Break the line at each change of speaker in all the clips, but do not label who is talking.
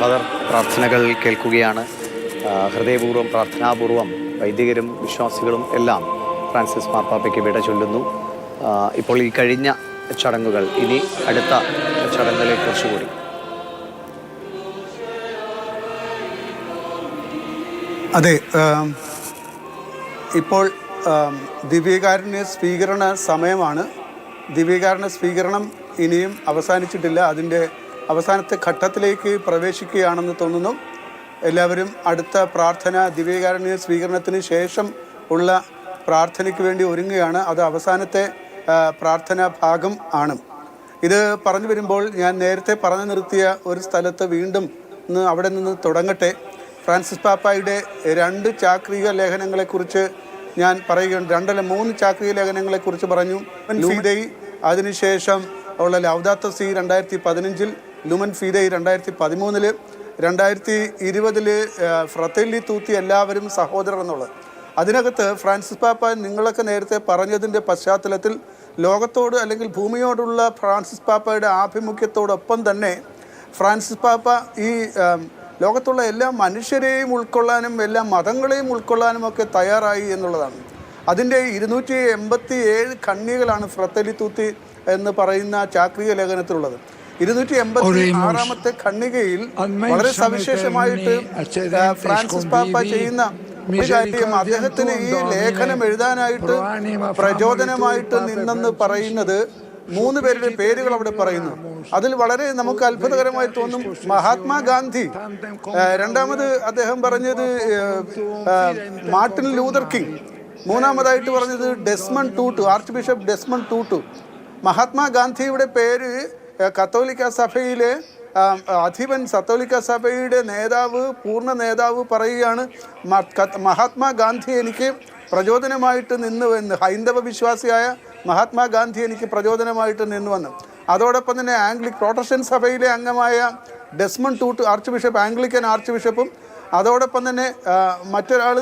Father പ്രാർത്ഥനകൾ കേൾക്കുകയാണ്. ഹൃദയപൂർവ്വം പ്രാർത്ഥനാപൂർവം വൈദികരും വിശ്വാസികളും എല്ലാം ഫ്രാൻസിസ് മാർപ്പാപ്പയ്ക്ക് വിട ചൊല്ലുന്നു. ഇപ്പോൾ ഈ കഴിഞ്ഞ ചടങ്ങുകൾ, ഇനി അടുത്ത ചടങ്ങുകളെ കുറിച്ചുകൂടി.
അതെ, ഇപ്പോൾ ദിവ്യകാരുണ്യ സ്വീകരണ സമയമാണ്. ദിവ്യകാരുണ്യ സ്വീകരണം ഇനിയും അവസാനിച്ചിട്ടില്ല. അതിൻ്റെ അവസാനത്തെ ഘട്ടത്തിലേക്ക് പ്രവേശിക്കുകയാണെന്ന് തോന്നുന്നു. എല്ലാവരും അടുത്ത പ്രാർത്ഥന, ദിവ്യകാരുണ്യ സ്വീകരണത്തിന് ശേഷം ഉള്ള പ്രാർത്ഥനയ്ക്ക് വേണ്ടി ഒരുങ്ങുകയാണ്. അത് അവസാനത്തെ പ്രാർത്ഥനാ ഭാഗം ആണ്. ഇത് പറഞ്ഞു വരുമ്പോൾ ഞാൻ നേരത്തെ പറഞ്ഞു നിർത്തിയ ഒരു സ്ഥലത്ത് വീണ്ടും അവിടെ നിന്ന് തുടങ്ങട്ടെ. ഫ്രാൻസിസ് പാപ്പായുടെ 2 ചാക്രിക ലേഖനങ്ങളെക്കുറിച്ച് ഞാൻ പറയുകയുണ്ട്. 2 അല്ല 3 ചാക്രിക ലേഖനങ്ങളെക്കുറിച്ച് പറഞ്ഞു. ഫിദൈ, അതിനുശേഷം ഉള്ള ലൗദാത്തോ സി 2015, ലുമൻ ഫിദൈ 2013, 2020 ഫ്രatelli tutti എല്ലാവരും സഹോദരർ എന്നുള്ളത്. അതിനകത്ത് ഫ്രാൻസിസ് പാപ്പ നിങ്ങളൊക്കെ നേരത്തെ പറഞ്ഞതിൻ്റെ പശ്ചാത്തലത്തിൽ ലോകത്തോട് അല്ലെങ്കിൽ ഭൂമിയോടുള്ള ഫ്രാൻസിസ് പാപ്പയുടെ ആഭിമുഖ്യത്തോടൊപ്പം തന്നെ ഫ്രാൻസിസ് പാപ്പ ഈ ലോകത്തുള്ള എല്ലാ മനുഷ്യരെയും ഉൾക്കൊള്ളാനും എല്ലാ മതങ്ങളെയും ഉൾക്കൊള്ളാനും ഒക്കെ തയ്യാറായി എന്നുള്ളതാണ്. അതിൻ്റെ 287 ഖണ്ഡികകളാണ് ഫ്രatelli tutti എന്ന് പറയുന്ന ചാക്രിക ലേഖനത്തിലുള്ളത്. 286ാമത്തെ ഖണ്ഡികയിൽ വളരെ സവിശേഷമായിട്ട് ഫ്രാൻസിസ് പാപ്പ ചെയ്യുന്ന ഒരു കാര്യം, അദ്ദേഹത്തിന് ഈ ലേഖനം എഴുതാനായിട്ട് പ്രചോദനമായിട്ട് നിന്നെന്ന് പറയുന്നത് 3 പേരുടെ പേരുകൾ അവിടെ പറയുന്നു. അതിൽ വളരെ നമുക്ക് അത്ഭുതകരമായി തോന്നും മഹാത്മാഗാന്ധി, രണ്ടാമത് അദ്ദേഹം പറഞ്ഞത് മാർട്ടിൻ ലൂതർ കിങ്, മൂന്നാമതായിട്ട് പറഞ്ഞത് ഡെസ്മണ്ട് ടൂട്ടു, ആർച്ച് ബിഷപ്പ് ഡെസ്മണ്ട് ടൂട്ടു. മഹാത്മാഗാന്ധിയുടെ പേര് കത്തോലിക്ക സഭയിലെ അധിപൻ, കത്തോലിക്ക സഭയുടെ നേതാവ്, പൂർണ്ണ നേതാവ് പറയുകയാണ്, മഹാത്മാഗാന്ധി എനിക്ക് പ്രചോദനമായിട്ട് നിന്നുവെന്ന്. ഹൈന്ദവ വിശ്വാസിയായ മഹാത്മാഗാന്ധി എനിക്ക് പ്രചോദനമായിട്ട് നിന്നുവെന്ന്. അതോടൊപ്പം തന്നെ പ്രൊട്ടസ്റ്റന്റ് സഭയിലെ അംഗമായ Desmond Tutu, archbishop, Anglican ആർച്ച് ബിഷപ്പും, അതോടൊപ്പം തന്നെ മറ്റൊരാൾ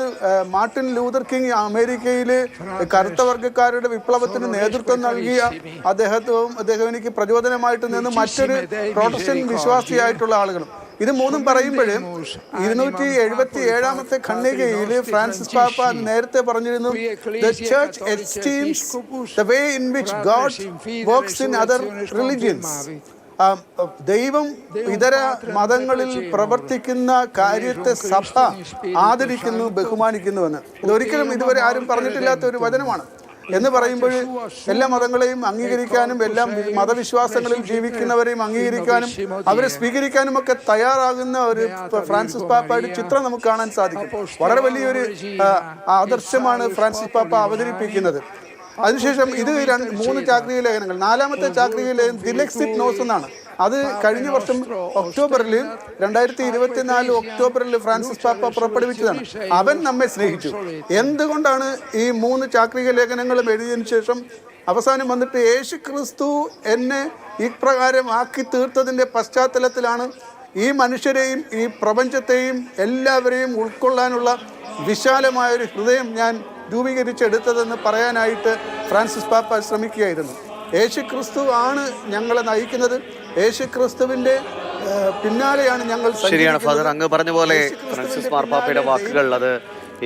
മാർട്ടിൻ ലൂതർ കിങ്, അമേരിക്കയിൽ കറുത്ത വർഗ്ഗക്കാരുടെ വിപ്ലവത്തിന് നേതൃത്വം നൽകിയ അദ്ദേഹം എനിക്ക് പ്രചോദനമായിട്ട് നിന്ന് മറ്റൊരു പ്രൊട്ടസ്റ്റന്റ് വിശ്വാസിയായിട്ടുള്ള ആളുകളും. ഇത് 3 പറയുമ്പോൾ 277ാമത്തെ ഖണ്ഡികയിൽ ഫ്രാൻസിസ് പാപ്പ നേരത്തെ പറഞ്ഞിരുന്നു, the church esteems the way in which God works in other religions. ദൈവം ഇതര മതങ്ങളിൽ പ്രവർത്തിക്കുന്ന കാര്യത്തെ സഭ ആദരിക്കുന്നു, ബഹുമാനിക്കുന്നുവെന്ന്. ഇതൊരിക്കലും ഇതുവരെ ആരും പറഞ്ഞിട്ടില്ലാത്ത ഒരു വചനമാണ്. എന്ന് പറയുമ്പോൾ എല്ലാ മതങ്ങളെയും അംഗീകരിക്കാനും എല്ലാ മതവിശ്വാസങ്ങളിൽ ജീവിക്കുന്നവരെയും അംഗീകരിക്കാനും അവരെ സ്വീകരിക്കാനും ഒക്കെ തയ്യാറാകുന്ന ഒരു ഫ്രാൻസിസ് പാപ്പയുടെ ചിത്രം നമുക്ക് കാണാൻ സാധിക്കും. വളരെ വലിയൊരു ആദർശമാണ് ഫ്രാൻസിസ് പാപ്പ അവതരിപ്പിക്കുന്നത്. അതിനുശേഷം ഇത് 3 ചാക്രിക ലേഖനങ്ങൾ. 4ാമത്തെ ചാക്രിക ലേഖനം ദിലെക്സിറ്റ് നോസ് എന്നാണ്. അത് കഴിഞ്ഞ വർഷം ഒക്ടോബറിൽ 2024 ഒക്ടോബറിൽ ഫ്രാൻസിസ് പാപ്പ പുറപ്പെടുവിച്ചതാണ്. അവൻ നമ്മെ സ്നേഹിച്ചു. എന്തുകൊണ്ടാണ് ഈ 3 ചാക്രിക ലേഖനങ്ങളും എഴുതിയതിനു ശേഷം അവസാനം വന്നിട്ട് യേശു ക്രിസ്തു എന്നെ ഇപ്രകാരം ആക്കി തീർത്തതിൻ്റെ പശ്ചാത്തലത്തിലാണ് ഈ മനുഷ്യരെയും ഈ പ്രപഞ്ചത്തെയും എല്ലാവരെയും ഉൾക്കൊള്ളാനുള്ള വിശാലമായൊരു ഹൃദയം ഞാൻ രൂപീകരിച്ചെടുത്തതെന്ന് പറയാനായിട്ട് ഫ്രാൻസിസ് പാപ്പ ശ്രമിക്കുകയായിരുന്നു. യേശു ക്രിസ്തു ആണ് ഞങ്ങളെ നയിക്കുന്നത്. യേശു ക്രിസ്തുവിൻ്റെ പിന്നാലെയാണ് ഞങ്ങൾ.
ശരിയാണ് ഫാദർ, അങ്ങ് പറഞ്ഞ പോലെ ഫ്രാൻസിസ് മാർപ്പാപ്പയുടെ വാക്കുകൾ അത്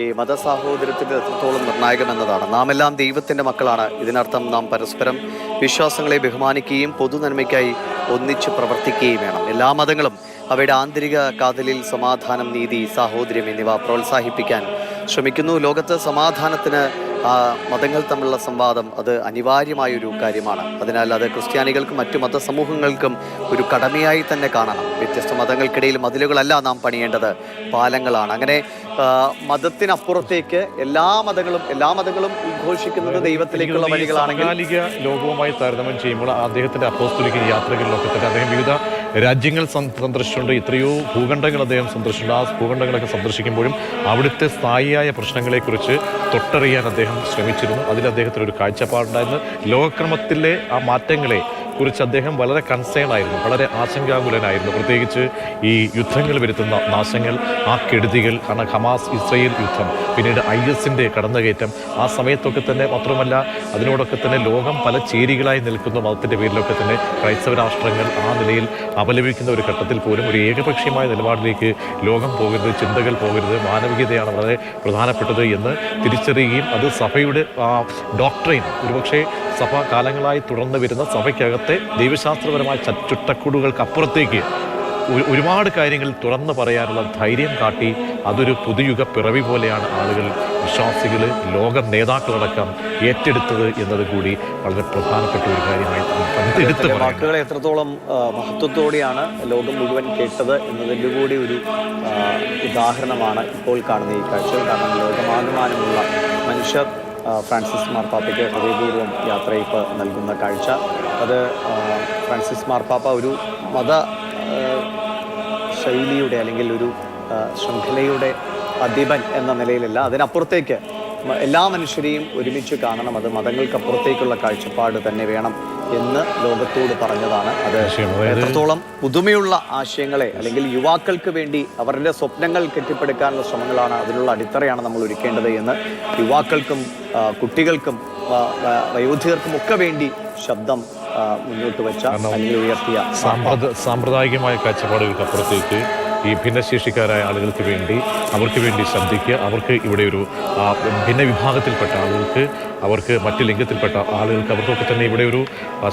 ഈ മതസാഹോദര്യത്തിന് എത്രത്തോളം നിർണായകമെന്നതാണ്. നാം എല്ലാം ദൈവത്തിൻ്റെ മക്കളാണ്. ഇതിനർത്ഥം നാം പരസ്പരം വിശ്വാസങ്ങളെ ബഹുമാനിക്കുകയും പൊതുനന്മയ്ക്കായി ഒന്നിച്ച് പ്രവർത്തിക്കുകയും വേണം. എല്ലാ മതങ്ങളും അവയുടെ ആന്തരിക കാതലിൽ സമാധാനം, നീതി, സാഹോദര്യം എന്നിവ പ്രോത്സാഹിപ്പിക്കാൻ ശ്രമിക്കുന്നു. ലോകത്ത് സമാധാനത്തിന് മതങ്ങൾ തമ്മിലുള്ള സംവാദം അത് അനിവാര്യമായൊരു കാര്യമാണ്. അതിനാൽ അത് ക്രിസ്ത്യാനികൾക്കും മറ്റു മതസമൂഹങ്ങൾക്കും ഒരു കടമയായി തന്നെ കാണണം. വ്യത്യസ്ത മതങ്ങൾക്കിടയിൽ മതിലുകളല്ല നാം പണിയേണ്ടത്, പാലങ്ങളാണ്. അങ്ങനെ മതത്തിനപ്പുറത്തേക്ക് എല്ലാ മതങ്ങളും ഉദ്ഘോഷിക്കുന്നത് ദൈവത്തിലേക്കുള്ള വഴികളാണെങ്കിൽ
ലോകവുമായി താരതമ്യം ചെയ്യുമ്പോൾ അദ്ദേഹത്തിൻ്റെ അപ്പോസ്തലിക യാത്രകളിലൊക്കെ തന്നെ അദ്ദേഹം വിവിധ രാജ്യങ്ങൾ സന്ദർശിച്ചുകൊണ്ട് എത്രയോ ഭൂഖണ്ഡങ്ങൾ അദ്ദേഹം സന്ദർശിച്ചിട്ടുണ്ട്. ആ ഭൂഖണ്ഡങ്ങളൊക്കെ സന്ദർശിക്കുമ്പോഴും അവിടുത്തെ സ്ഥായിയായ പ്രശ്നങ്ങളെക്കുറിച്ച് തൊട്ടറിയാൻ അദ്ദേഹം ശ്രമിച്ചിരുന്നു. അതിൽ അദ്ദേഹത്തിനൊരു കാഴ്ചപ്പാടുണ്ടായിരുന്നു. ലോകക്രമത്തിലെ ആ മാറ്റങ്ങളെ കുറിച്ച് അദ്ദേഹം വളരെ കൺസേൺ ആയിരുന്നു, വളരെ ആശങ്കാകുലനായിരുന്നു. പ്രത്യേകിച്ച് ഈ യുദ്ധങ്ങൾ വരുത്തുന്ന നാശങ്ങൾ, ആ കെടുതികൾ, കാരണം ഹമാസ് ഇസ്രയേൽ യുദ്ധം, പിന്നീട് IS-ന്റെ കടന്നുകയറ്റം, ആ സമയത്തൊക്കെ തന്നെ മാത്രമല്ല അതിനോടൊക്കെ തന്നെ ലോകം പല ചേരികളായി നിൽക്കുന്ന മതത്തിൻ്റെ പേരിലൊക്കെ തന്നെ ക്രൈസ്തവ രാഷ്ട്രങ്ങൾ ആ നിലയിൽ അപലപിക്കുന്ന ഒരു ഘട്ടത്തിൽ പോലും ഒരു ഏകപക്ഷീയമായ നിലപാടിലേക്ക് ലോകം പോകരുത്, ചിന്തകൾ പോകരുത്, മാനവികതയാണ് വളരെ പ്രധാനപ്പെട്ടത് എന്ന് തിരിച്ചറിയുകയും അത് സഭയുടെ ഡോക്ട്രൈൻ, ഒരുപക്ഷെ സഭ കാലങ്ങളായി തുടർന്ന് വരുന്ന സഭയ്ക്കകത്തെ ദൈവശാസ്ത്രപരമായ ചുട്ടക്കൂടുകൾക്കപ്പുറത്തേക്ക് ഒരുപാട് കാര്യങ്ങൾ തുറന്നു പറയാനുള്ള ധൈര്യം കാട്ടി അതൊരു പുതുയുഗ പിറവി പോലെയാണ് ആളുകൾ, വിശ്വാസികൾ, ലോക നേതാക്കളടക്കം ഏറ്റെടുത്തത് എന്നത് കൂടി വളരെ പ്രധാനപ്പെട്ട ഒരു കാര്യമായി എടുത്തു.
വാക്കുകളെ എത്രത്തോളം മഹത്വത്തോടെയാണ് ലോകം മുഴുവൻ കേട്ടത് എന്നതിൻ്റെ കൂടി ഒരു ഉദാഹരണമാണ് ഇപ്പോൾ കാണുന്ന ഈ കാഴ്ചകൾ. കാരണം ലോകമാകമാനമുള്ള മനുഷ്യർ ഫ്രാൻസിസ് മാർപ്പാപ്പയ്ക്ക് ഹൃദയപൂർവ്വം യാത്രയയപ്പ് നൽകുന്ന കാഴ്ച, അത് ഫ്രാൻസിസ് മാർപ്പാപ്പ ഒരു മത ശൈലിയുടെ അല്ലെങ്കിൽ ഒരു ശൃംഖലയുടെ അധിപൻ എന്ന നിലയിലല്ല, അതിനപ്പുറത്തേക്ക് എല്ലാ മനുഷ്യരെയും ഒരുമിച്ച് കാണണം, അത് മതങ്ങൾക്കപ്പുറത്തേക്കുള്ള കാഴ്ചപ്പാട് തന്നെ വേണം എന്ന് ലോകത്തോട് പറഞ്ഞതാണ്. അത് എത്രത്തോളം പുതുമയുള്ള ആശയങ്ങളെ അല്ലെങ്കിൽ യുവാക്കൾക്ക് വേണ്ടി അവരുടെ സ്വപ്നങ്ങൾ കെട്ടിപ്പടുക്കാനുള്ള ശ്രമങ്ങളാണ്, അതിനുള്ള അടിത്തറയാണ് നമ്മൾ ഒരുക്കേണ്ടത് എന്ന് യുവാക്കൾക്കും കുട്ടികൾക്കും വയോധികർക്കും ഒക്കെ വേണ്ടി ശബ്ദം മുന്നോട്ട് വെച്ച അല്ലെങ്കിൽ ഉയർത്തിയ
സാമ്പ്രദായികമായ കാഴ്ചപ്പാടുകൾക്കപ്പുറത്തേക്ക് ഈ ഭിന്നശേഷിക്കാരായ ആളുകൾക്ക് വേണ്ടി അവർക്ക് വേണ്ടി ശബ്ദിക്കുക, അവർക്ക് ഇവിടെ ഒരു ഭിന്നവിഭാഗത്തിൽപ്പെട്ട ആളുകൾക്ക്, അവർക്ക് മറ്റ് ലിംഗത്തിൽപ്പെട്ട ആളുകൾക്ക്, അവർക്കൊക്കെ തന്നെ ഇവിടെ ഒരു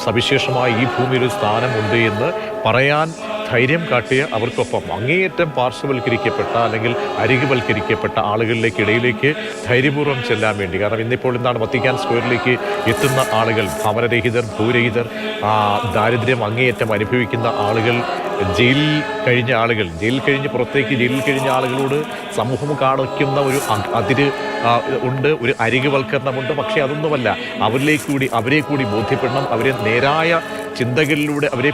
സവിശേഷമായ ഈ ഭൂമിയിൽ ഒരു സ്ഥാനമുണ്ട് എന്ന് പറയാൻ ധൈര്യം കാട്ടിയ അവർക്കൊപ്പം അങ്ങേയറ്റം പാർശ്വവൽക്കരിക്കപ്പെട്ട അല്ലെങ്കിൽ അരികുവൽക്കരിക്കപ്പെട്ട ആളുകളിലേക്കിടയിലേക്ക് ധൈര്യപൂർവ്വം ചെല്ലാൻ വേണ്ടി. കാരണം ഇന്നിപ്പോൾ എന്താണ് വത്തിക്കാൻ സ്ക്വയറിലേക്ക് എത്തുന്ന ആളുകൾ ഭവനരഹിതർ, ഭൂരഹിതർ, ദാരിദ്ര്യം അങ്ങേയറ്റം അനുഭവിക്കുന്ന ആളുകൾ, ജയിലിൽ കഴിഞ്ഞ ആളുകൾ, ജയിലിൽ കഴിഞ്ഞ ആളുകളോട് സമൂഹം കാണിക്കുന്ന ഒരു അതിര് ഉണ്ട്, ഒരു അരികുവൽക്കരണമുണ്ട്. പക്ഷേ അതൊന്നുമല്ല, അവരെ കൂടി ബോധ്യപ്പെടണം, അവരെ നേരായ ചിന്തകളിലൂടെ അവരെ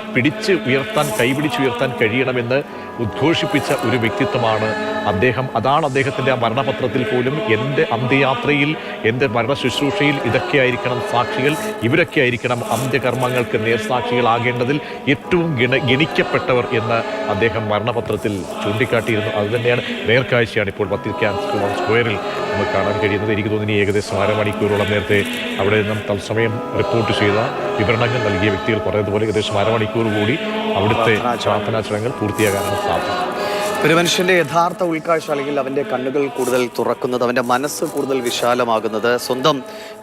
കൈപിടിച്ചുയർത്താൻ കഴിയണമെന്ന് ഉദ്ഘോഷിപ്പിച്ച ഒരു വ്യക്തിത്വമാണ് അദ്ദേഹം. അതാണ് അദ്ദേഹത്തിൻ്റെ ആ മരണപത്രത്തിൽ പോലും എൻ്റെ അന്ത്യയാത്രയിൽ, എൻ്റെ മരണ ശുശ്രൂഷയിൽ ഇതൊക്കെയായിരിക്കണം സാക്ഷികൾ, ഇവരൊക്കെയായിരിക്കണം അന്ത്യകർമ്മങ്ങൾക്ക് നേർസാക്ഷികളാകേണ്ടതിൽ ഏറ്റവും ഗണിക്കപ്പെട്ടവർ എന്ന് അദ്ദേഹം മരണപത്രത്തിൽ ചൂണ്ടിക്കാട്ടിയിരുന്നു. അതുതന്നെയാണ് നേർക്കാഴ്ചയാണ് ഇപ്പോൾ വത്തിക്കാൻ സ്ക്വയറിൽ നമുക്ക് കാണാൻ കഴിയുന്നത്. എനിക്ക് തോന്നുന്നു ഏകദേശം അരമണിക്കൂറോളം നേരത്തെ അവിടെ നിന്നും തത്സമയം റിപ്പോർട്ട് ചെയ്ത വിവരണങ്ങൾ നൽകിയ വ്യക്തികൾ പറഞ്ഞതുപോലെ ഏകദേശം അരമണിക്കൂർ കൂടി അവിടുത്തെ പ്രാർത്ഥനാ ചടങ്ങുകൾ പൂർത്തിയാകാനാണ് സാധ്യത.
ഒരു മനുഷ്യൻ്റെ യഥാർത്ഥ ഉൾക്കാഴ്ച അല്ലെങ്കിൽ അവൻ്റെ കണ്ണുകൾ കൂടുതൽ തുറക്കുന്നത്, അവൻ്റെ മനസ്സ് കൂടുതൽ വിശാലമാകുന്നത്, സ്വന്തം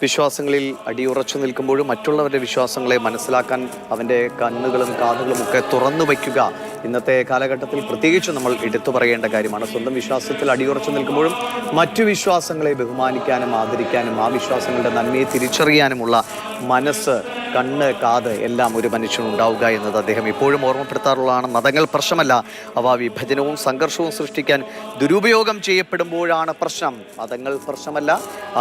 വിശ്വാസങ്ങളിൽ അടിയുറച്ചു നിൽക്കുമ്പോഴും മറ്റുള്ളവരുടെ വിശ്വാസങ്ങളെ മനസ്സിലാക്കാൻ അവൻ്റെ കണ്ണുകളും കാതുകളും ഒക്കെ തുറന്നു വയ്ക്കുക ഇന്നത്തെ കാലഘട്ടത്തിൽ പ്രത്യേകിച്ച് നമ്മൾ എടുത്തു പറയേണ്ട കാര്യമാണ്. സ്വന്തം വിശ്വാസത്തിൽ അടിയുറച്ചു നിൽക്കുമ്പോഴും മറ്റു വിശ്വാസങ്ങളെ ബഹുമാനിക്കാനും ആദരിക്കാനും ആ വിശ്വാസങ്ങളുടെ നന്മയെ തിരിച്ചറിയാനുമുള്ള മനസ്സ്, കണ്ണ്, കാത് എല്ലാം ഒരു മനുഷ്യനുണ്ടാവുക എന്നത് അദ്ദേഹം എപ്പോഴും ഓർമ്മപ്പെടുത്താറുള്ളതാണ്. മതങ്ങൾ പ്രശ്നമല്ല, അവ വിഭജനവും സംഘർഷവും സൃഷ്ടിക്കാൻ ദുരുപയോഗം ചെയ്യപ്പെടുമ്പോഴാണ് പ്രശ്നം. മതങ്ങൾ പ്രശ്നമല്ല,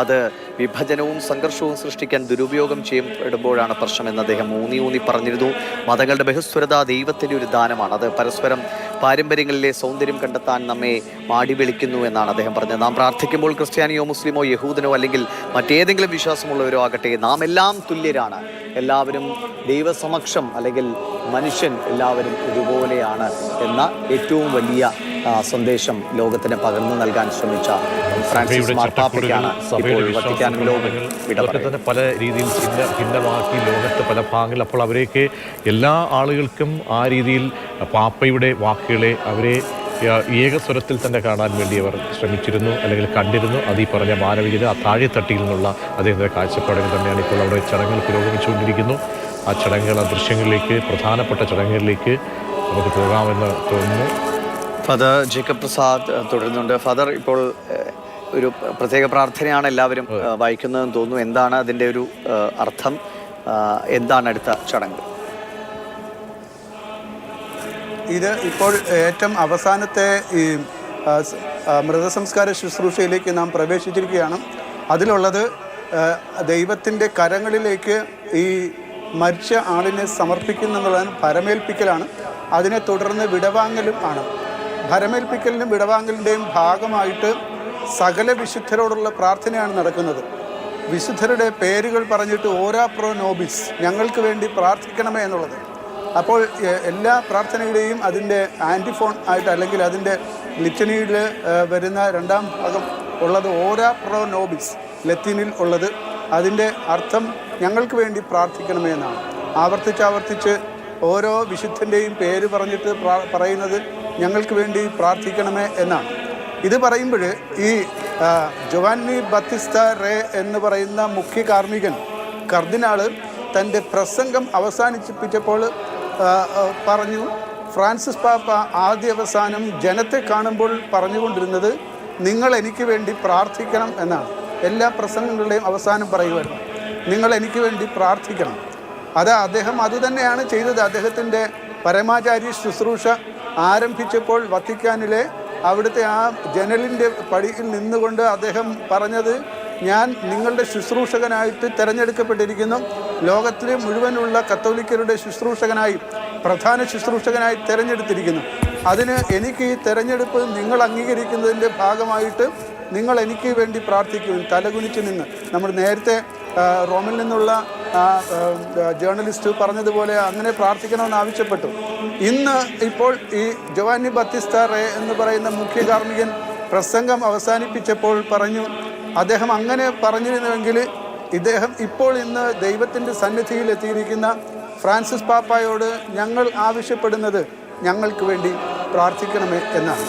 അത് വിഭജനവും സംഘർഷവും സൃഷ്ടിക്കാൻ ദുരുപയോഗം ചെയ്യപ്പെടുമ്പോഴാണ് പ്രശ്നം എന്ന് അദ്ദേഹം ഊന്നി പറഞ്ഞിരുന്നു. മതങ്ങളുടെ ബഹുസ്വരത ദൈവത്തിൻ്റെ ഒരു ദാനമാണ്. അത് പരസ്പരം പാരമ്പര്യങ്ങളിലെ സൗന്ദര്യം കണ്ടെത്താൻ നമ്മെ മാടി വിളിക്കുന്നു എന്നാണ് അദ്ദേഹം പറഞ്ഞത്. നാം പ്രാർത്ഥിക്കുമ്പോൾ ക്രിസ്ത്യാനിയോ മുസ്ലിമോ യഹൂദനോ അല്ലെങ്കിൽ മറ്റേതെങ്കിലും വിശ്വാസമുള്ളവരോ ആകട്ടെ, നാം എല്ലാം തുല്യരാണ്. എല്ലാവരും ദൈവസമക്ഷം അല്ലെങ്കിൽ മനുഷ്യൻ എല്ലാവരും ഒരുപോലെയാണ് എന്ന ഏറ്റവും വലിയ സന്ദേശം ലോകത്തിന് പകർന്നു നൽകാൻ ശ്രമിച്ച ഫ്രാൻസിസ് മാർപ്പാപ്പയ്ക്കാണ് ഇപ്പോൾ വത്തിക്കാനും ലോകം
തന്നെ പല രീതിയിൽ ഭിന്നമാക്കി ലോകത്ത് പല ഭാഗങ്ങളിൽ. അപ്പോൾ അവരെയൊക്കെ എല്ലാ ആളുകൾക്കും ആ രീതിയിൽ പാപ്പയുടെ വാക്കുകളെ അവരെ ഏകസ്വരത്തിൽ തന്നെ കാണാൻ വേണ്ടി അവർ ശ്രമിച്ചിരുന്നു അല്ലെങ്കിൽ കണ്ടിരുന്നു. അത് ഈ പറഞ്ഞ മാനവികത, ആ താഴെത്തട്ടിയിൽ നിന്നുള്ള അദ്ദേഹത്തിൻ്റെ കാഴ്ചപ്പാടുകൾ തന്നെയാണ് ഇപ്പോൾ അവിടെ ചടങ്ങുകൾ പുരോഗമിച്ചുകൊണ്ടിരിക്കുന്നു. ആ ചടങ്ങുകൾ, ആ ദൃശ്യങ്ങളിലേക്ക്, പ്രധാനപ്പെട്ട ചടങ്ങുകളിലേക്ക് നമുക്ക് പോകാമെന്ന് തോന്നുന്നു.
ഫാദർ ജേക്കബ് പ്രസാദ് തുടരുന്നുണ്ട്. ഫാദർ, ഇപ്പോൾ ഒരു പ്രത്യേക പ്രാർത്ഥനയാണ് എല്ലാവരും വായിക്കുന്നതെന്ന് തോന്നുന്നു. എന്താണ് അതിൻ്റെ ഒരു അർത്ഥം? എന്താണ് അടുത്ത ചടങ്ങ്?
ഇത് ഇപ്പോൾ ഏറ്റവും അവസാനത്തെ ഈ മൃതസംസ്കാര ശുശ്രൂഷയിലേക്ക് നാം പ്രവേശിച്ചിരിക്കുകയാണ്. അതിലുള്ളത് ദൈവത്തിൻ്റെ കരങ്ങളിലേക്ക് ഈ മരിച്ച ആളിനെ സമർപ്പിക്കുന്നുള്ളതാണ്, ഭരമേൽപ്പിക്കലാണ്. അതിനെ തുടർന്ന് വിടവാങ്ങലും ആണ്. ഭരമേൽപ്പിക്കലിനും വിടവാങ്ങലിൻ്റെയും ഭാഗമായിട്ട് സകല വിശുദ്ധരോടുള്ള പ്രാർത്ഥനയാണ് നടക്കുന്നത്. വിശുദ്ധരുടെ പേരുകൾ പറഞ്ഞിട്ട് ഓരാ പ്രോ നോബിസ് ഞങ്ങൾക്ക് വേണ്ടി പ്രാർത്ഥിക്കണമേ എന്നുള്ളത്. അപ്പോൾ എല്ലാ പ്രാർത്ഥനയുടെയും അതിൻ്റെ ആൻറ്റിഫോൺ ആയിട്ട് അല്ലെങ്കിൽ അതിൻ്റെ ലിറ്റനിയിൽ വരുന്ന രണ്ടാം ഭാഗം ഉള്ളത് ഓരാ പ്രോ നോബിസ്, ലത്തീനിൽ ഉള്ളത്. അതിൻ്റെ അർത്ഥം ഞങ്ങൾക്ക് വേണ്ടി പ്രാർത്ഥിക്കണമേ എന്നാണ്. ആവർത്തിച്ച് ഓരോ വിശുദ്ധൻ്റെയും പേര് പറഞ്ഞിട്ട് പറയുന്നത് ഞങ്ങൾക്ക് വേണ്ടി പ്രാർത്ഥിക്കണമേ എന്നാണ്. ഇത് പറയുമ്പോൾ ഈ ജോവാനി ബാപ്റ്റിസ്റ്റ റേ എന്ന് പറയുന്ന മുഖ്യ കാർമ്മികൻ കർദിനാള് തൻ്റെ പ്രസംഗം അവസാനിപ്പിച്ചപ്പോൾ പറഞ്ഞു, ഫ്രാൻസിസ് പാപ്പ ആദ്യ അവസാനം ജനത്തെ കാണുമ്പോൾ പറഞ്ഞുകൊണ്ടിരുന്നത് നിങ്ങൾ എനിക്ക് വേണ്ടി പ്രാർത്ഥിക്കണം എന്നാണ്. എല്ലാ പ്രസംഗങ്ങളുടെയും അവസാനം പറയുമായിരുന്നു, നിങ്ങൾ എനിക്ക് വേണ്ടി പ്രാർത്ഥിക്കണം. അദ്ദേഹം അതുതന്നെയാണ് ചെയ്തത്. അദ്ദേഹത്തിൻ്റെ പരമാചാര്യ ശുശ്രൂഷ ആരംഭിച്ചപ്പോൾ വത്തിക്കാനിലെ അവിടുത്തെ ആ ജനലിൻ്റെ പടിയിൽ നിന്നുകൊണ്ട് അദ്ദേഹം പറഞ്ഞത്, ഞാൻ നിങ്ങളുടെ ശുശ്രൂഷകനായിട്ട് തിരഞ്ഞെടുക്കപ്പെട്ടിരിക്കുന്നു. ലോകത്തിലെ മുഴുവനുള്ള കത്തോലിക്കരുടെ ശുശ്രൂഷകനായി, പ്രധാന ശുശ്രൂഷകനായി തിരഞ്ഞെടുത്തിരിക്കുന്നു. അതിന് എനിക്ക് ഈ തിരഞ്ഞെടുപ്പ് നിങ്ങൾ അംഗീകരിക്കുന്നതിൻ്റെ ഭാഗമായിട്ട് നിങ്ങൾ എനിക്ക് വേണ്ടി പ്രാർത്ഥിക്കും. തലകുനിച്ച് നിന്ന് നമ്മൾ നേരത്തെ റോമിൽ നിന്നുള്ള ജേർണലിസ്റ്റ് പറഞ്ഞതുപോലെ അങ്ങനെ പ്രാർത്ഥിക്കണമെന്ന് ആവശ്യപ്പെട്ടു. ഇപ്പോൾ ഈ ജോവാനി ബാപ്റ്റിസ്റ്റ റേ എന്ന് പറയുന്ന മുഖ്യ കാർമ്മികൻ പ്രസംഗം അവസാനിപ്പിച്ചപ്പോൾ പറഞ്ഞു, അദ്ദേഹം അങ്ങനെ പറഞ്ഞിരുന്നുവെങ്കിൽ ഇന്ന് ദൈവത്തിൻ്റെ സന്നിധിയിൽ എത്തിയിരിക്കുന്ന ഫ്രാൻസിസ് പാപ്പായോട് ഞങ്ങൾ ആവശ്യപ്പെടുന്നത് ഞങ്ങൾക്ക് വേണ്ടി പ്രാർത്ഥിക്കണമേ എന്നാണ്.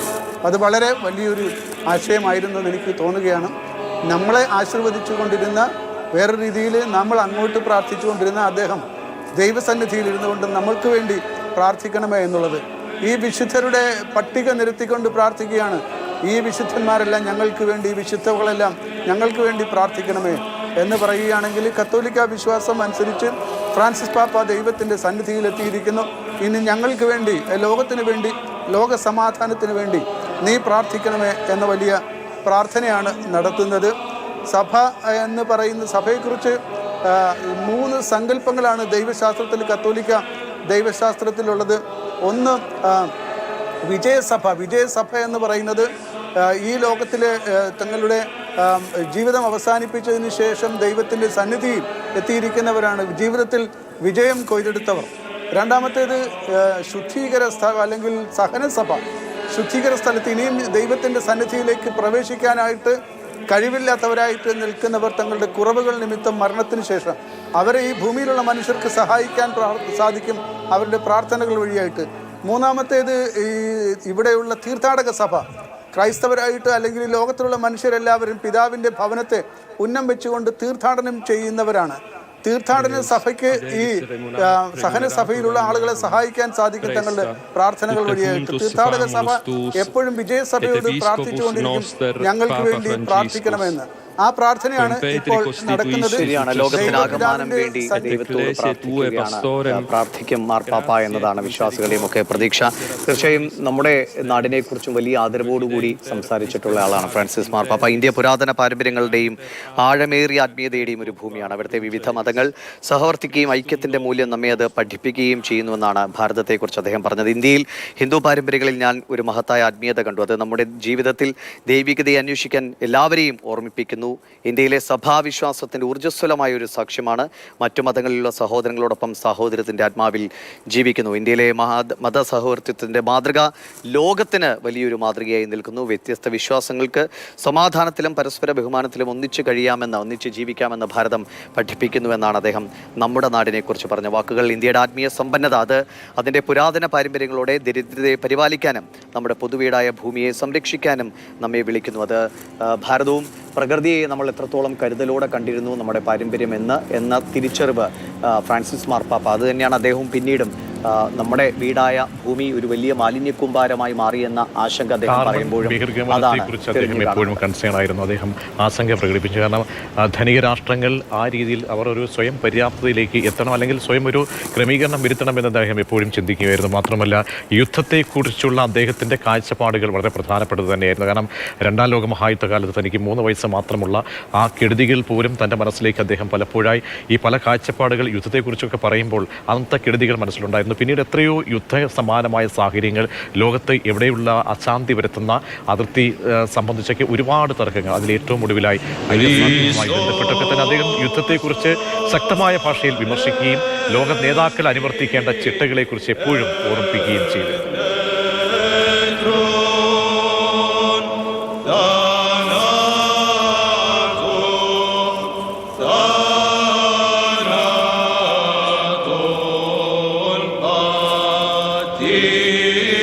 അത് വളരെ വലിയൊരു ആശയമായിരുന്നു എന്ന് എനിക്ക് തോന്നുകയാണ്. നമ്മളെ ആശീർവദിച്ചു കൊണ്ടിരുന്ന, വേറെ രീതിയിൽ നമ്മൾ അങ്ങോട്ട് പ്രാർത്ഥിച്ചു കൊണ്ടിരുന്ന അദ്ദേഹം ദൈവസന്നിധിയിൽ ഇരുന്നു കൊണ്ട് നമ്മൾക്ക് വേണ്ടി പ്രാർത്ഥിക്കണമേ എന്നുള്ളത്. ഈ വിശുദ്ധരുടെ പട്ടിക നിരത്തിക്കൊണ്ട് പ്രാർത്ഥിക്കുകയാണ്. ഈ വിശുദ്ധന്മാരെല്ലാം ഞങ്ങൾക്ക് വേണ്ടി, വിശുദ്ധകളെല്ലാം ഞങ്ങൾക്ക് വേണ്ടി പ്രാർത്ഥിക്കണമേ എന്ന് പറയുകയാണെങ്കിൽ കത്തോലിക്ക വിശ്വാസം അനുസരിച്ച് ഫ്രാൻസിസ് പാപ്പ ദൈവത്തിൻ്റെ സന്നിധിയിലെത്തിയിരിക്കുന്നു. ഇനി ഞങ്ങൾക്ക് വേണ്ടി, ലോകത്തിന് വേണ്ടി, ലോക സമാധാനത്തിന് വേണ്ടി നീ പ്രാർത്ഥിക്കണമേ എന്ന വലിയ പ്രാർത്ഥനയാണ് നടത്തുന്നത്. സഭ എന്ന് പറയുന്ന സഭയെക്കുറിച്ച് 3 സങ്കല്പങ്ങളാണ് ദൈവശാസ്ത്രത്തിൽ, കത്തോലിക്ക ദൈവശാസ്ത്രത്തിലുള്ളത്. ഒന്ന് വിജയസഭ എന്ന് പറയുന്നത് ഈ ലോകത്തിലെ തങ്ങളുടെ ജീവിതം അവസാനിപ്പിച്ചതിന് ശേഷം ദൈവത്തിൻ്റെ സന്നിധിയിൽ എത്തിയിരിക്കുന്നവരാണ്, ജീവിതത്തിൽ വിജയം കൊയ്തെടുത്തവർ. രണ്ടാമത്തേത് ശുദ്ധീകര അല്ലെങ്കിൽ സഹനസഭ, ശുദ്ധീകര സ്ഥലത്ത് ഇനിയും ദൈവത്തിൻ്റെ സന്നിധിയിലേക്ക് പ്രവേശിക്കാനായിട്ട് കഴിവില്ലാത്തവരായിട്ട് നിൽക്കുന്നവർ, തങ്ങളുടെ കുറവുകൾ നിമിത്തം മരണത്തിന് ശേഷം അവരെ ഈ ഭൂമിയിലുള്ള മനുഷ്യർക്ക് സഹായിക്കാൻ സാധിക്കും അവരുടെ പ്രാർത്ഥനകൾ വഴിയായിട്ട്. മൂന്നാമത്തേത് ഇവിടെയുള്ള തീർത്ഥാടക സഭ, ക്രൈസ്തവരായിട്ട് അല്ലെങ്കിൽ ലോകത്തിലുള്ള മനുഷ്യരെല്ലാവരും പിതാവിൻ്റെ ഭവനത്തെ ഉന്നം വെച്ചുകൊണ്ട് തീർത്ഥാടനം ചെയ്യുന്നവരാണ്. തീർത്ഥാടന സഭയ്ക്ക് ഈ സഹന സഭയിലുള്ള ആളുകളെ സഹായിക്കാൻ സാധിക്കും തങ്ങളുടെ പ്രാർത്ഥനകൾ വഴിയായിട്ട്. തീർത്ഥാടക സഭ എപ്പോഴും വിജയസഭയോട് പ്രാർത്ഥിച്ചുകൊണ്ടിരിക്കും, ഞങ്ങൾക്ക് വേണ്ടി പ്രാർത്ഥിക്കണമെന്ന്. ആ പ്രാർത്ഥനയാണ് ഇപ്പോൾ നടക്കുന്നത്.
ശരിയാണ്, ലോകത്തിനാകമാനം വേണ്ടി ദൈവത്തോട് പ്രാർത്ഥിക്കും മാർപ്പാപ്പ എന്നതാണ് വിശ്വാസികളുടെയും ഒക്കെ പ്രതീക്ഷ. തീർച്ചയായും നമ്മുടെ നാടിനെക്കുറിച്ചും വലിയ ആദരവോടുകൂടി സംസാരിച്ചിട്ടുള്ള ആളാണ് ഫ്രാൻസിസ് മാർപ്പാപ്പ. ഇന്ത്യ പുരാതന പാരമ്പര്യങ്ങളുടെയും ആഴമേറിയ ആത്മീയതയുടെയും ഒരു ഭൂമിയാണ്. അവിടുത്തെ വിവിധ മതങ്ങൾ സഹവർത്തിക്കുകയും ഐക്യത്തിന്റെ മൂല്യം നമ്മെ അത് പഠിപ്പിക്കുകയും ചെയ്യുന്നുവെന്നാണ് ഭാരതത്തെക്കുറിച്ച് അദ്ദേഹം പറഞ്ഞത്. ഇന്ത്യയിൽ ഹിന്ദു പാരമ്പര്യങ്ങളിൽ ഞാൻ ഒരു മഹത്തായ ആത്മീയത കണ്ടു. അത് നമ്മുടെ ജീവിതത്തിൽ ദൈവികതയെ അന്വേഷിക്കാൻ എല്ലാവരെയും ഓർമ്മിപ്പിക്കുന്നു. ഇന്ത്യയിലെ സഭാവിശ്വാസത്തിന്റെ ഊർജ്ജസ്വലമായ ഒരു സാക്ഷ്യമാണ്. മറ്റു മതങ്ങളിലുള്ള സഹോദരങ്ങളോടൊപ്പം സഹോദരത്തിന്റെ ആത്മാവിൽ ജീവിക്കുന്നു. ഇന്ത്യയിലെ മതസഹോദരത്വത്തിന്റെ മാതൃക ലോകത്തിന് വലിയൊരു മാതൃകയായി നിൽക്കുന്നു. വ്യത്യസ്ത വിശ്വാസങ്ങൾക്ക് സമാധാനത്തിലും പരസ്പര ബഹുമാനത്തിലും ഒന്നിച്ച് ജീവിക്കാമെന്ന് ഭാരതം പഠിപ്പിക്കുന്നുവെന്നാണ് അദ്ദേഹം നമ്മുടെ നാടിനെക്കുറിച്ച് പറഞ്ഞ വാക്കുകൾ. ഇന്ത്യയുടെ ആത്മീയ സമ്പന്നത അത് അതിൻ്റെ പുരാതന പാരമ്പര്യങ്ങളോടെ ദരിദ്രതയെ പരിപാലിക്കാനും നമ്മുടെ പൊതുവീടായ ഭൂമിയെ സംരക്ഷിക്കാനും നമ്മെ വിളിക്കുന്നു. അത് ഭാരതവും പ്രകൃതിയെ നമ്മൾ എത്രത്തോളം കരുതലോടെ കണ്ടിരുന്നു, നമ്മുടെ പാരമ്പര്യം എന്ന തിരിച്ചറിവ് ഫ്രാൻസിസ് മാർപ്പാപ്പ, അത് തന്നെയാണ് അദ്ദേഹവും പിന്നീടും നമ്മുടെ വീടായ ഭൂമി ഒരു വലിയ മാലിന്യ കൂമ്പാരമായി മാറിയെന്ന ആശങ്ക അദ്ദേഹം പറയുമ്പോഴും
അദ്ദേഹം എപ്പോഴും കൺസേൺ ആയിരുന്നു. അദ്ദേഹം ആശങ്ക പ്രകടിപ്പിച്ചു. കാരണം ധനിക രാഷ്ട്രങ്ങൾ ആ രീതിയിൽ അവർ ഒരു സ്വയം പര്യാപ്തതയിലേക്ക് എത്തണം, അല്ലെങ്കിൽ സ്വയം ഒരു ക്രമീകരണം വരുത്തണമെന്ന് അദ്ദേഹം എപ്പോഴും ചിന്തിക്കുകയായിരുന്നു. മാത്രമല്ല യുദ്ധത്തെക്കുറിച്ചുള്ള അദ്ദേഹത്തിൻ്റെ കാഴ്ചപ്പാടുകൾ വളരെ പ്രധാനപ്പെട്ടത് തന്നെയായിരുന്നു. കാരണം 2ാം ലോക മഹായുദ്ധകാലത്ത് തനിക്ക് 3 വയസ്സ് മാത്രമുള്ള ആ കെടുതികൾ പോലും തൻ്റെ മനസ്സിലേക്ക് അദ്ദേഹം പലപ്പോഴായി ഈ പല കാഴ്ചപ്പാടുകൾ യുദ്ധത്തെക്കുറിച്ചൊക്കെ പറയുമ്പോൾ അന്നത്തെ കെടുതികൾ മനസ്സിലുണ്ടായിരുന്നു. ഉണ്ടായിരുന്നു. പിന്നീട് എത്രയോ യുദ്ധ സമാനമായ സാഹചര്യങ്ങൾ ലോകത്ത് എവിടെയുള്ള അശാന്തി വരുത്തുന്ന അതിർത്തി സംബന്ധിച്ചൊക്കെ ഒരുപാട് തർക്കങ്ങൾ, അതിൽ ഏറ്റവും ഒടുവിലായി ഐഎസ്ആർഒയുമായി ബന്ധപ്പെട്ടൊക്കെ തന്നെ അദ്ദേഹം യുദ്ധത്തെക്കുറിച്ച് ശക്തമായ ഭാഷയിൽ വിമർശിക്കുകയും ലോക നേതാക്കൾ അനുവർത്തിക്കേണ്ട ചിട്ടകളെക്കുറിച്ച് എപ്പോഴും ഓർമ്മിപ്പിക്കുകയും ചെയ്തു.
Yeah.